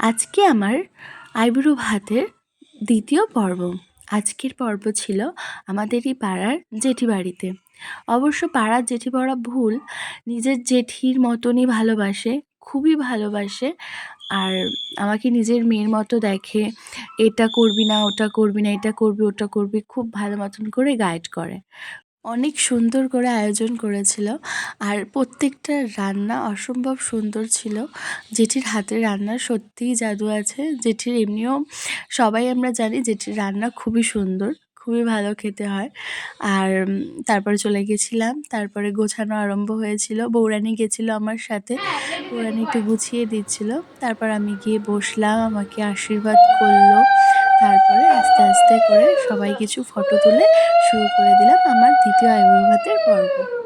আজকে আমার আইবুড়ো ভাতের দ্বিতীয় পর্ব। আজকের পর্ব ছিল আমাদেরই পাড়ার জেঠি বাড়িতে। অবশ্য পাড়ার জেঠি বলা ভুল, নিজের জেঠির মতনই ভালোবাসে, খুবই ভালোবাসে। আর আমাকে নিজের মেয়ের মতো দেখে। এটা করবি না, ওটা করবি না, এটা করবি, ওটা করবি, খুব ভালো মতন করে গাইড করে। অনেক সুন্দর করে আয়োজন করেছিল। আর প্রত্যেকটা রান্না অসম্ভব সুন্দর ছিল। জেঠির হাতের রান্নার সত্যিই জাদু আছে। জেঠির এমনিও সবাই আমরা জানি জেঠির রান্না খুবই সুন্দর, খুবই ভালো খেতে হয়। আর তারপরে চলে গেছিলাম, তারপরে গোছানো আরম্ভ হয়েছিল। বউরানী গেছিলো আমার সাথে, বউরানী একটু গুছিয়ে দিচ্ছিল। তারপর আমি গিয়ে বসলাম, আমাকে আশীর্বাদ করলো। তারপরে আস্তে আস্তে করে সবাই কিছু ফটো তুলে শুরু করে দিলাম আমার দ্বিতীয় আইবুড়ো ভাতের পর্ব।